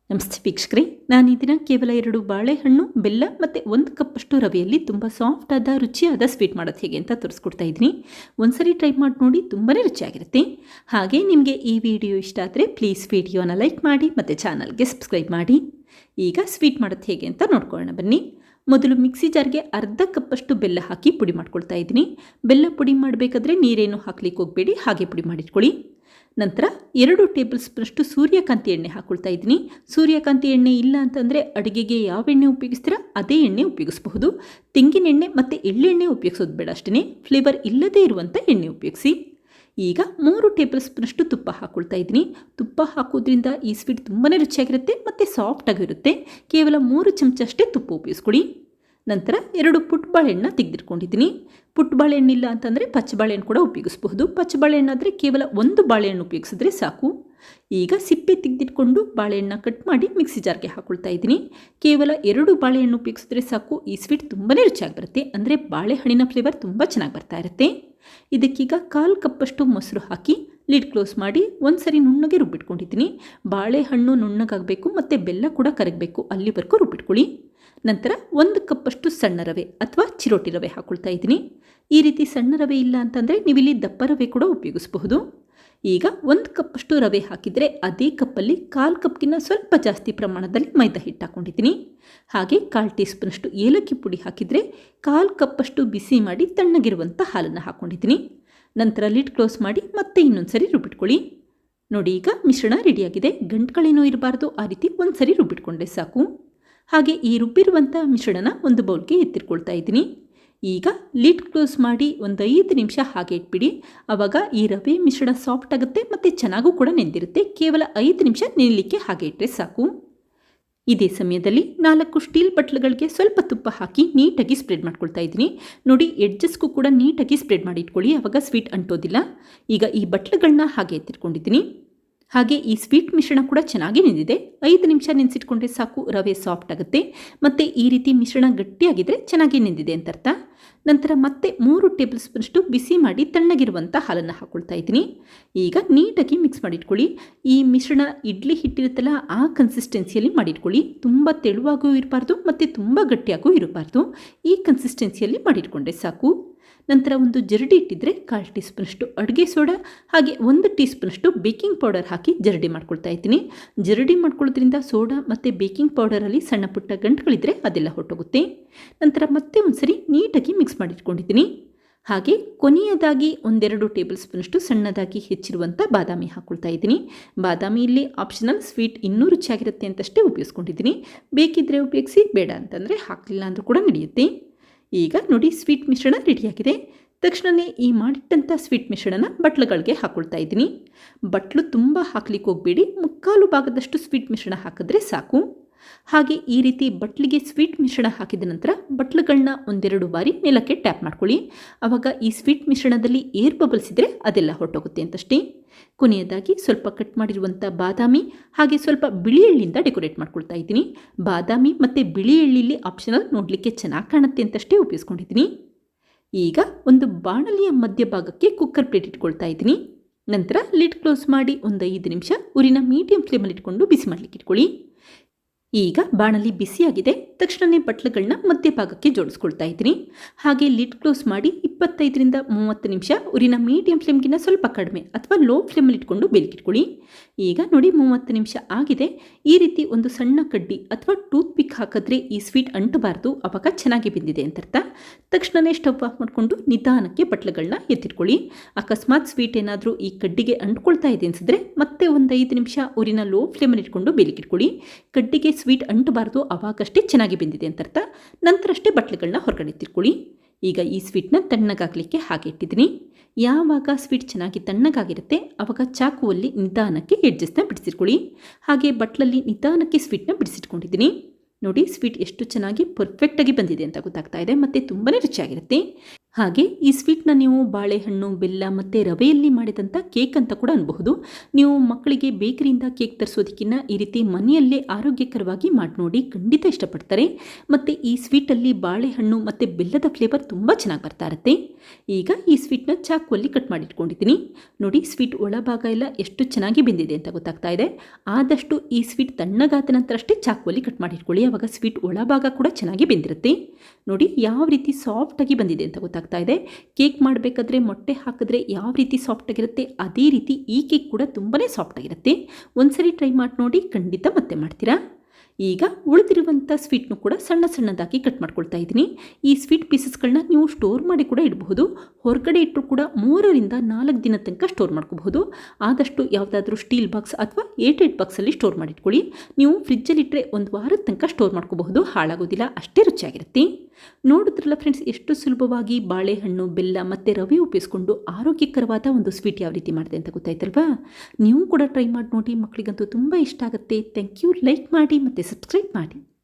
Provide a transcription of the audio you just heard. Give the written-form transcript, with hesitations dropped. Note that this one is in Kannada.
ನಮಸ್ತೆ ವೀಕ್ಷಕರೇ, ನಾನು ಈ ದಿನ ಕೇವಲ 2 ಬಾಳೆಹಣ್ಣು, ಬೆಲ್ಲ ಮತ್ತು 1 ಕಪ್ಪಷ್ಟು ರವೆಯಲ್ಲಿ ತುಂಬ ಸಾಫ್ಟ್ ಆದ ರುಚಿಯಾದ ಸ್ವೀಟ್ ಮಾಡೋದು ಹೇಗೆ ಅಂತ ತೋರಿಸ್ಕೊಡ್ತಾ ಇದ್ದೀನಿ. ಒಂದ್ಸರಿ ಟ್ರೈ ಮಾಡಿ ನೋಡಿ, ತುಂಬಾ ರುಚಿಯಾಗಿರುತ್ತೆ. ಹಾಗೆ ನಿಮಗೆ ಈ ವಿಡಿಯೋ ಇಷ್ಟ ಆದರೆ ಪ್ಲೀಸ್ ವಿಡಿಯೋನ ಲೈಕ್ ಮಾಡಿ ಮತ್ತು ಚಾನಲ್ಗೆ ಸಬ್ಸ್ಕ್ರೈಬ್ ಮಾಡಿ. ಈಗ ಸ್ವೀಟ್ ಮಾಡೋದು ಹೇಗೆ ಅಂತ ನೋಡ್ಕೊಳ್ಳೋಣ ಬನ್ನಿ. ಮೊದಲು ಮಿಕ್ಸಿ ಜಾರ್ಗೆ ಅರ್ಧ ಕಪ್ಪಷ್ಟು ಬೆಲ್ಲ ಹಾಕಿ ಪುಡಿ ಮಾಡ್ಕೊಳ್ತಾ ಇದ್ದೀನಿ. ಬೆಲ್ಲ ಪುಡಿ ಮಾಡಬೇಕಾದ್ರೆ ನೀರೇನು ಹಾಕ್ಲಿಕ್ಕೆ ಹೋಗಬೇಡಿ, ಹಾಗೆ ಪುಡಿ ಮಾಡಿಟ್ಕೊಳ್ಳಿ. ನಂತರ 2 ಟೇಬಲ್ ಸ್ಪೂನಷ್ಟು ಸೂರ್ಯಕಾಂತಿ ಎಣ್ಣೆ ಹಾಕ್ಕೊಳ್ತಾ ಇದ್ದೀನಿ. ಸೂರ್ಯಕಾಂತಿ ಎಣ್ಣೆ ಇಲ್ಲ ಅಂತಂದರೆ ಅಡುಗೆಗೆ ಯಾವ ಎಣ್ಣೆ ಉಪಯೋಗಿಸ್ತೀರಾ ಅದೇ ಎಣ್ಣೆ ಉಪಯೋಗಿಸಬಹುದು. ತೆಂಗಿನ ಎಣ್ಣೆ ಮತ್ತು ಎಳ್ಳೆಣ್ಣೆ ಉಪಯೋಗಿಸೋದು ಬೇಡ, ಅಷ್ಟೇ ಫ್ಲೇವರ್ ಇಲ್ಲದೇ ಇರುವಂಥ ಎಣ್ಣೆ ಉಪಯೋಗಿಸಿ. ಈಗ 3 ಟೇಬಲ್ ಸ್ಪೂನಷ್ಟು ತುಪ್ಪ ಹಾಕ್ಕೊಳ್ತಾ ಇದ್ದೀನಿ. ತುಪ್ಪ ಹಾಕೋದ್ರಿಂದ ಈ ಸ್ವೀಟ್ ತುಂಬಾ ರುಚಿಯಾಗಿರುತ್ತೆ ಮತ್ತು ಸಾಫ್ಟಾಗಿರುತ್ತೆ. ಕೇವಲ 3 ಚಮಚ ಅಷ್ಟೇ ತುಪ್ಪ ಉಪಯೋಗಿಸ್ಕೊಳ್ಳಿ. ನಂತರ 2 ಪುಟ್ಟ ಬಾಳೆಹಣ್ಣು ತೆಗೆದಿಟ್ಕೊಂಡಿದ್ದೀನಿ. ಪುಟ್ಟ ಬಾಳೆಹಣ್ಣು ಇಲ್ಲ ಅಂತಂದರೆ ಪಚ್ಚ ಬಾಳೆಹಣ್ಣು ಕೂಡ ಉಪಯೋಗಿಸಬಹುದು. ಪಚ್ಚ ಬಾಳೆಹಣ್ಣಾದರೆ ಕೇವಲ 1 ಬಾಳೆಹಣ್ಣು ಉಪಯೋಗಿಸಿದ್ರೆ ಸಾಕು. ಈಗ ಸಿಪ್ಪೆ ತೆಗೆದಿಟ್ಕೊಂಡು ಬಾಳೆಹಣ್ಣು ಕಟ್ ಮಾಡಿ ಮಿಕ್ಸಿ ಜಾರ್ಗೆ ಹಾಕ್ಕೊಳ್ತಾ ಇದ್ದೀನಿ. ಕೇವಲ 2 ಬಾಳೆಹಣ್ಣು ಉಪಯೋಗಿಸಿದ್ರೆ ಸಾಕು. ಈ ಸ್ವೀಟ್ ತುಂಬಾ ರುಚಿಯಾಗಿ ಬರುತ್ತೆ, ಅಂದರೆ ಬಾಳೆಹಣ್ಣಿನ ಫ್ಲೇವರ್ ತುಂಬ ಚೆನ್ನಾಗಿ ಬರ್ತಾ ಇರುತ್ತೆ. ಇದಕ್ಕೀಗ 1/4 ಕಪ್ಪಷ್ಟು ಮೊಸರು ಹಾಕಿ ಲಿಡ್ ಕ್ಲೋಸ್ ಮಾಡಿ ಒಂದ್ಸರಿ ನುಣ್ಣಗೆ ರುಬ್ಬಿಟ್ಕೊಂಡಿದ್ದೀನಿ. ಬಾಳೆಹಣ್ಣು ನುಣ್ಣಗಾಗಬೇಕು ಮತ್ತು ಬೆಲ್ಲ ಕೂಡ ಕರಗಬೇಕು, ಅಲ್ಲಿವರೆಗೂ ರುಬ್ಬಿಟ್ಕೊಳ್ಳಿ. ನಂತರ 1 ಕಪ್ಪಷ್ಟು ಸಣ್ಣ ರವೆ ಅಥವಾ ಚಿರೋಟಿ ರವೆ ಹಾಕ್ಕೊಳ್ತಾ ಇದ್ದೀನಿ. ಈ ರೀತಿ ಸಣ್ಣ ರವೆ ಇಲ್ಲ ಅಂತಂದರೆ ನೀವಿಲ್ಲಿ ದಪ್ಪ ರವೆ ಕೂಡ ಉಪಯೋಗಿಸಬಹುದು. ಈಗ 1 ಕಪ್ಪಷ್ಟು ರವೆ ಹಾಕಿದರೆ ಅದೇ ಕಪ್ಪಲ್ಲಿ 1/4 ಕಪ್ಗಿನ್ನ ಸ್ವಲ್ಪ ಜಾಸ್ತಿ ಪ್ರಮಾಣದಲ್ಲಿ ಮೈದಾ ಹಿಟ್ಟು ಹಾಕ್ಕೊಂಡಿದ್ದೀನಿ. ಹಾಗೆ 1/4 ಟೀ ಸ್ಪೂನಷ್ಟು ಏಲಕ್ಕಿ ಪುಡಿ ಹಾಕಿದರೆ 1/4 ಕಪ್ಪಷ್ಟು ಬಿಸಿ ಮಾಡಿ ತಣ್ಣಗಿರುವಂಥ ಹಾಲನ್ನು ಹಾಕ್ಕೊಂಡಿದ್ದೀನಿ. ನಂತರ ಲಿಡ್ ಕ್ಲೋಸ್ ಮಾಡಿ ಮತ್ತೆ ಇನ್ನೊಂದ್ಸರಿ ರುಬ್ಬಿಟ್ಕೊಳ್ಳಿ. ನೋಡಿ, ಈಗ ಮಿಶ್ರಣ ರೆಡಿಯಾಗಿದೆ. ಗಂಟುಗಳೇನೂ ಇರಬಾರ್ದು, ಆ ರೀತಿ ಒಂದ್ಸರಿ ರುಬ್ಬಿಟ್ಕೊಂಡ್ರೆ ಸಾಕು. ಹಾಗೆ ಈ ರುಬ್ಬಿರುವಂಥ ಮಿಶ್ರಣನ ಒಂದು ಬೌಲ್ಗೆ ಎತ್ತಿಟ್ಕೊಳ್ತಾ ಇದ್ದೀನಿ. ಈಗ ಲಿಡ್ ಕ್ಲೋಸ್ ಮಾಡಿ ಒಂದು 5 ನಿಮಿಷ ಹಾಗೆ ಇಟ್ಬಿಡಿ. ಆವಾಗ ಈ ರವೆ ಮಿಶ್ರಣ ಸಾಫ್ಟ್ ಆಗುತ್ತೆ ಮತ್ತು ಚೆನ್ನಾಗೂ ಕೂಡ ನೆಂದಿರುತ್ತೆ. ಕೇವಲ 5 ನಿಮಿಷ ನೆನೆಯಲಿಕ್ಕೆ ಹಾಗೆ ಇಟ್ಟರೆ ಸಾಕು. ಇದೇ ಸಮಯದಲ್ಲಿ 4 ಸ್ಟೀಲ್ ಬಟ್ಲುಗಳಿಗೆ ಸ್ವಲ್ಪ ತುಪ್ಪ ಹಾಕಿ ನೀಟಾಗಿ ಸ್ಪ್ರೆಡ್ ಮಾಡ್ಕೊಳ್ತಾ ಇದ್ದೀನಿ. ನೋಡಿ, ಎಡ್ಜಸ್ಗೂ ಕೂಡ ನೀಟಾಗಿ ಸ್ಪ್ರೆಡ್ ಮಾಡಿ ಇಟ್ಕೊಳ್ಳಿ, ಆವಾಗ ಸ್ವೀಟ್ ಅಂಟೋದಿಲ್ಲ. ಈಗ ಈ ಬಟ್ಲುಗಳನ್ನ ಹಾಗೆ ಎತ್ತಿಟ್ಕೊಂಡಿದ್ದೀನಿ. ಹಾಗೆ ಈ ಸ್ವೀಟ್ ಮಿಶ್ರಣ ಕೂಡ ಚೆನ್ನಾಗಿ ನೆಂದಿದೆ. 5 ನಿಮಿಷ ನೆನೆಸಿಟ್ಕೊಂಡ್ರೆ ಸಾಕು. ರವೆ ಸಾಫ್ಟ್ ಆಗುತ್ತೆ ಮತ್ತು ಈ ರೀತಿ ಮಿಶ್ರಣ ಗಟ್ಟಿಯಾಗಿದ್ದರೆ ಚೆನ್ನಾಗಿ ನೆಂದಿದೆ ಅಂತ ಅರ್ಥ. ನಂತರ ಮತ್ತೆ 3 ಟೇಬಲ್ ಸ್ಪೂನಷ್ಟು ಬಿಸಿ ಮಾಡಿ ತಣ್ಣಗಿರುವಂಥ ಹಾಲನ್ನು ಹಾಕ್ಕೊಳ್ತಾ ಇದ್ದೀನಿ. ಈಗ ನೀಟಾಗಿ ಮಿಕ್ಸ್ ಮಾಡಿಟ್ಕೊಳ್ಳಿ. ಈ ಮಿಶ್ರಣ ಇಡ್ಲಿ ಹಿಟ್ಟಿರುತ್ತಲ್ಲ, ಆ ಕನ್ಸಿಸ್ಟೆನ್ಸಿಯಲ್ಲಿ ಮಾಡಿಟ್ಕೊಳ್ಳಿ. ತುಂಬ ತೆಳುವಾಗೂ ಇರಬಾರ್ದು ಮತ್ತು ತುಂಬ ಗಟ್ಟಿಯಾಗೂ ಇರಬಾರ್ದು. ಈ ಕನ್ಸಿಸ್ಟೆನ್ಸಿಯಲ್ಲಿ ಮಾಡಿಟ್ಕೊಂಡ್ರೆ ಸಾಕು. ನಂತರ ಒಂದು ಜರಡಿ ಇಟ್ಟಿದ್ರೆ 1/4 ಟೀ ಸ್ಪೂನಷ್ಟು ಅಡುಗೆ ಸೋಡಾ ಹಾಗೆ 1 ಟೀ ಸ್ಪೂನಷ್ಟು ಬೇಕಿಂಗ್ ಪೌಡರ್ ಹಾಕಿ ಜರಡಿ ಮಾಡ್ಕೊಳ್ತಾ ಇದ್ದೀನಿ. ಜರಡಿ ಮಾಡ್ಕೊಳ್ಳೋದ್ರಿಂದ ಸೋಡಾ ಮತ್ತು ಬೇಕಿಂಗ್ ಪೌಡರಲ್ಲಿ ಸಣ್ಣ ಪುಟ್ಟ ಗಂಟುಗಳಿದ್ರೆ ಅದೆಲ್ಲ ಹೊಟ್ಟೋಗುತ್ತೆ. ನಂತರ ಮತ್ತೆ ಒಂದ್ಸರಿ ನೀಟಾಗಿ ಮಿಕ್ಸ್ ಮಾಡಿಟ್ಕೊಂಡಿದ್ದೀನಿ. ಹಾಗೆ ಕೊನೆಯದಾಗಿ 1-2 ಟೇಬಲ್ ಸ್ಪೂನಷ್ಟು ಸಣ್ಣದಾಗಿ ಹೆಚ್ಚಿರುವಂಥ ಬಾದಾಮಿ ಹಾಕ್ಕೊಳ್ತಾ ಇದ್ದೀನಿ. ಬಾದಾಮಿ ಇಲ್ಲಿ ಆಪ್ಷನಲ್, ಸ್ವೀಟ್ ಇನ್ನೂ ರುಚಿಯಾಗಿರುತ್ತೆ ಅಂತಷ್ಟೇ ಉಪಯೋಗಿಸ್ಕೊಂಡಿದ್ದೀನಿ. ಬೇಕಿದ್ದರೆ ಉಪಯೋಗಿಸಿ, ಬೇಡ ಅಂತಂದರೆ ಹಾಕಲಿಲ್ಲ ಅಂದರೂ ಕೂಡ ನಡೆಯುತ್ತೆ. ಈಗ ನೋಡಿ, ಸ್ವೀಟ್ ಮಿಶ್ರಣ ರೆಡಿಯಾಗಿದೆ. ತಕ್ಷಣವೇ ಈ ಮಾಡಿಟ್ಟಂಥ ಸ್ವೀಟ್ ಮಿಶ್ರಣನ ಬಟ್ಲುಗಳಿಗೆ ಹಾಕ್ಕೊಳ್ತಾ ಇದ್ದೀನಿ. ಬಟ್ಲು ತುಂಬ ಹಾಕ್ಲಿಕ್ಕೆ ಹೋಗಬೇಡಿ, 3/4 ಭಾಗದಷ್ಟು ಸ್ವೀಟ್ ಮಿಶ್ರಣ ಹಾಕಿದ್ರೆ ಸಾಕು. ಹಾಗೆ ಈ ರೀತಿ ಬಟ್ಲಿಗೆ ಸ್ವೀಟ್ ಮಿಶ್ರಣ ಹಾಕಿದ ನಂತರ ಬಟ್ಲುಗಳನ್ನ 1-2 ಬಾರಿ ಮೇಲಕ್ಕೆ ಟ್ಯಾಪ್ ಮಾಡ್ಕೊಳ್ಳಿ. ಆವಾಗ ಈ ಸ್ವೀಟ್ ಮಿಶ್ರಣದಲ್ಲಿ ಏರ್ ಬಬಲ್ಸ್ ಇದ್ದರೆ ಅದೆಲ್ಲ ಹೊರಟೋಗುತ್ತೆ ಅಂತಷ್ಟೇ. ಕೊನೆಯದಾಗಿ ಸ್ವಲ್ಪ ಕಟ್ ಮಾಡಿರುವಂಥ ಬಾದಾಮಿ ಹಾಗೆ ಸ್ವಲ್ಪ ಬಿಳಿ ಎಳ್ಳಿಂದ ಡೆಕೋರೇಟ್ ಮಾಡ್ಕೊಳ್ತಾ ಇದ್ದೀನಿ. ಬಾದಾಮಿ ಮತ್ತು ಬಿಳಿ ಎಳ್ಳಿಲಿ ಆಪ್ಷನಲ್, ನೋಡಲಿಕ್ಕೆ ಚೆನ್ನಾಗಿ ಕಾಣುತ್ತೆ ಅಂತಷ್ಟೇ ಉಪಯೋಗಿಸ್ಕೊಂಡಿದ್ದೀನಿ. ಈಗ ಒಂದು ಬಾಣಲಿಯ ಮಧ್ಯಭಾಗಕ್ಕೆ ಕುಕ್ಕರ್ ಪ್ಲೇಟ್ ಇಟ್ಕೊಳ್ತಾ ಇದ್ದೀನಿ. ನಂತರ ಲಿಡ್ ಕ್ಲೋಸ್ ಮಾಡಿ ಒಂದು 5 ನಿಮಿಷ ಉರಿನ ಮೀಡಿಯಂ ಫ್ಲೇಮಲ್ಲಿ ಇಟ್ಕೊಂಡು ಬಿಸಿ ಮಾಡಲಿಕ್ಕೆ ಇಟ್ಕೊಳ್ಳಿ. ಈಗ ಬಾಣಲಿ ಬಿಸಿಯಾಗಿದೆ. ತಕ್ಷಣವೇ ಬಟ್ಲುಗಳನ್ನ ಮಧ್ಯಭಾಗಕ್ಕೆ ಜೋಡಿಸ್ಕೊಳ್ತಾ ಇದ್ದೀನಿ. ಹಾಗೆ ಲಿಡ್ ಕ್ಲೋಸ್ ಮಾಡಿ 25-30 ನಿಮಿಷ ಉರಿನ ಮೀಡಿಯಂ ಫ್ಲೇಮ್ಗಿಂತ ಸ್ವಲ್ಪ ಕಡಿಮೆ ಅಥವಾ ಲೋ ಫ್ಲೇಮಲ್ಲಿ ಇಟ್ಕೊಂಡು ಬೇಲಿಕಿಟ್ಕೊಳ್ಳಿ. ಈಗ ನೋಡಿ, 30 ನಿಮಿಷ ಆಗಿದೆ. ಈ ರೀತಿ ಒಂದು ಸಣ್ಣ ಕಡ್ಡಿ ಅಥವಾ ಟೂತ್ ಪಿಕ್ ಹಾಕಿದ್ರೆ ಈ ಸ್ವೀಟ್ ಅಂಟಬಾರ್ದು, ಆವಾಗ ಚೆನ್ನಾಗಿ ಬೆಂದಿದೆ ಅಂತ ಅರ್ಥ. ತಕ್ಷಣವೇ ಸ್ಟವ್ ಆಫ್ ಮಾಡಿಕೊಂಡು ನಿಧಾನಕ್ಕೆ ಬಟ್ಲುಗಳನ್ನ ಎತ್ತಿಟ್ಕೊಳ್ಳಿ. ಅಕಸ್ಮಾತ್ ಸ್ವೀಟ್ ಏನಾದರೂ ಈ ಕಡ್ಡಿಗೆ ಅಂಟ್ಕೊಳ್ತಾ ಇದೆ ಅನಿಸಿದ್ರೆ ಮತ್ತೆ ಒಂದು 5 ನಿಮಿಷ ಉರಿನ ಲೋ ಫ್ಲೇಮಲ್ಲಿ ಇಟ್ಕೊಂಡು ಬೇಲಿಕಿಟ್ಕೊಳ್ಳಿ. ಕಡ್ಡಿಗೆ ಸ್ವೀಟ್ ಅಂಟಬಾರ್ದು, ಆವಾಗಷ್ಟೇ ಚೆನ್ನಾಗಿ ಬೆಂದಿದೆ ಅಂತ ಅರ್ಥ. ನಂತರಷ್ಟೇ ಬಟ್ಲುಗಳನ್ನ ಹೊರಗಡೆ ಎತ್ತಿಟ್ಕೊಳ್ಳಿ. ಈಗ ಈ ಸ್ವೀಟ್ನ ತಣ್ಣಗಾಗಲಿಕ್ಕೆ ಹಾಗೆ ಇಟ್ಟಿದ್ದೀನಿ. ಯಾವಾಗ ಸ್ವೀಟ್ ಚೆನ್ನಾಗಿ ತಣ್ಣಗಾಗಿರುತ್ತೆ ಆವಾಗ ಚಾಕುವಲ್ಲಿ ನಿಧಾನಕ್ಕೆ ಎಡ್ಜಸ್ನ ಬಿಡಿಸಿಟ್ಕೊಳ್ಳಿ. ಹಾಗೆ ಬಟ್ಲಲ್ಲಿ ನಿಧಾನಕ್ಕೆ ಸ್ವೀಟ್ನ ಬಿಡಿಸಿಟ್ಕೊಂಡಿದ್ದೀನಿ. ನೋಡಿ, ಸ್ವೀಟ್ ಎಷ್ಟು ಚೆನ್ನಾಗಿ ಪರ್ಫೆಕ್ಟಾಗಿ ಬಂದಿದೆ ಅಂತ ಗೊತ್ತಾಗ್ತಾ ಇದೆ ಮತ್ತು ತುಂಬಾ ರುಚಿಯಾಗಿರುತ್ತೆ. ಹಾಗೆ ಈ ಸ್ವೀಟ್ನ ನೀವು ಬಾಳೆಹಣ್ಣು ಬೆಲ್ಲ ಮತ್ತು ರವೆಯಲ್ಲಿ ಮಾಡಿದಂಥ ಕೇಕ್ ಅಂತ ಕೂಡ ಅನ್ಬಹುದು. ನೀವು ಮಕ್ಕಳಿಗೆ ಬೇಕರಿಯಿಂದ ಕೇಕ್ ತರಿಸೋದಕ್ಕಿಂತ ಈ ರೀತಿ ಮನೆಯಲ್ಲೇ ಆರೋಗ್ಯಕರವಾಗಿ ಮಾಡಿ ನೋಡಿ, ಖಂಡಿತ ಇಷ್ಟಪಡ್ತಾರೆ. ಮತ್ತು ಈ ಸ್ವೀಟಲ್ಲಿ ಬಾಳೆಹಣ್ಣು ಮತ್ತು ಬೆಲ್ಲದ ಫ್ಲೇವರ್ ತುಂಬ ಚೆನ್ನಾಗಿ ಬರ್ತಾ ಇರುತ್ತೆ. ಈಗ ಈ ಸ್ವೀಟ್ನ ಚಾಕುವಲ್ಲಿ ಕಟ್ ಮಾಡಿಟ್ಕೊಂಡಿದ್ದೀನಿ. ನೋಡಿ, ಸ್ವೀಟ್ ಒಳಭಾಗ ಎಲ್ಲ ಎಷ್ಟು ಚೆನ್ನಾಗಿ ಬೆಂದಿದೆ ಅಂತ ಗೊತ್ತಾಗ್ತಾ ಇದೆ. ಆದಷ್ಟು ಈ ಸ್ವೀಟ್ ತಣ್ಣಗಾದ ನಂತರ ಅಷ್ಟೇ ಚಾಕುವಲ್ಲಿ ಕಟ್ ಮಾಡಿಟ್ಕೊಳ್ಳಿ, ಆವಾಗ ಸ್ವೀಟ್ ಒಳಭಾಗ ಕೂಡ ಚೆನ್ನಾಗಿ ಬೆಂದಿರುತ್ತೆ. ನೋಡಿ ಯಾವ ರೀತಿ ಸಾಫ್ಟಾಗಿ ಬಂದಿದೆ ಅಂತ ಗೊತ್ತಾಗ್ತಾ ಇದೆ. ಕೇಕ್ ಮಾಡಬೇಕಾದ್ರೆ ಮೊಟ್ಟೆ ಹಾಕಿದ್ರೆ ಯಾವ ರೀತಿ ಸಾಫ್ಟಾಗಿರುತ್ತೆ ಅದೇ ರೀತಿ ಈ ಕೇಕ್ ಕೂಡ ತುಂಬಾ ಸಾಫ್ಟಾಗಿರುತ್ತೆ. ಒಂದ್ಸರಿ ಟ್ರೈ ಮಾಡಿ ನೋಡಿ, ಖಂಡಿತ ಮತ್ತೆ ಮಾಡ್ತೀರಾ. ಈಗ ಉಳಿದಿರುವಂಥ ಸ್ವೀಟ್ನು ಕೂಡ ಸಣ್ಣ ಸಣ್ಣದಾಗಿ ಕಟ್ ಮಾಡ್ಕೊಳ್ತಾ ಇದ್ದೀನಿ. ಈ ಸ್ವೀಟ್ ಪೀಸಸ್ಗಳನ್ನ ನೀವು ಸ್ಟೋರ್ ಮಾಡಿ ಕೂಡ ಇಡಬಹುದು. ಹೊರಗಡೆ ಇಟ್ಟರು ಕೂಡ 3 ರಿಂದ 4 ದಿನ ತನಕ ಸ್ಟೋರ್ ಮಾಡ್ಕೋಬಹುದು. ಆದಷ್ಟು ಯಾವುದಾದ್ರೂ ಸ್ಟೀಲ್ ಬಾಕ್ಸ್ ಅಥವಾ ಏರ್ಟೈಟ್ ಬಾಕ್ಸಲ್ಲಿ ಸ್ಟೋರ್ ಮಾಡಿಟ್ಕೊಳ್ಳಿ. ನೀವು ಫ್ರಿಜ್ಜಲ್ಲಿಟ್ಟರೆ 1 ವಾರದ ತನಕ ಸ್ಟೋರ್ ಮಾಡ್ಕೋಬಹುದು, ಹಾಳಾಗೋದಿಲ್ಲ, ಅಷ್ಟೇ ರುಚಿಯಾಗಿರುತ್ತೆ. ನೋಡಿದ್ರಲ್ಲ ಫ್ರೆಂಡ್ಸ್, ಎಷ್ಟು ಸುಲಭವಾಗಿ ಬಾಳೆಹಣ್ಣು ಬೆಲ್ಲ ಮತ್ತು ರವೆ ಉಪಯೋಗಿಸ್ಕೊಂಡು ಆರೋಗ್ಯಕರವಾದ ಒಂದು ಸ್ವೀಟ್ ಯಾವ ರೀತಿ ಮಾಡಿದೆ ಅಂತ ಗೊತ್ತಾಯ್ತಲ್ವಾ. ನೀವು ಕೂಡ ಟ್ರೈ ಮಾಡಿ ನೋಡಿ, ಮಕ್ಕಳಿಗಂತೂ ತುಂಬ ಇಷ್ಟ ಆಗುತ್ತೆ. Thank you. ಲೈಕ್ ಮಾಡಿ ಮತ್ತು ಸಬ್ಸ್ಕ್ರೈಬ್ ಮಾಡಿ.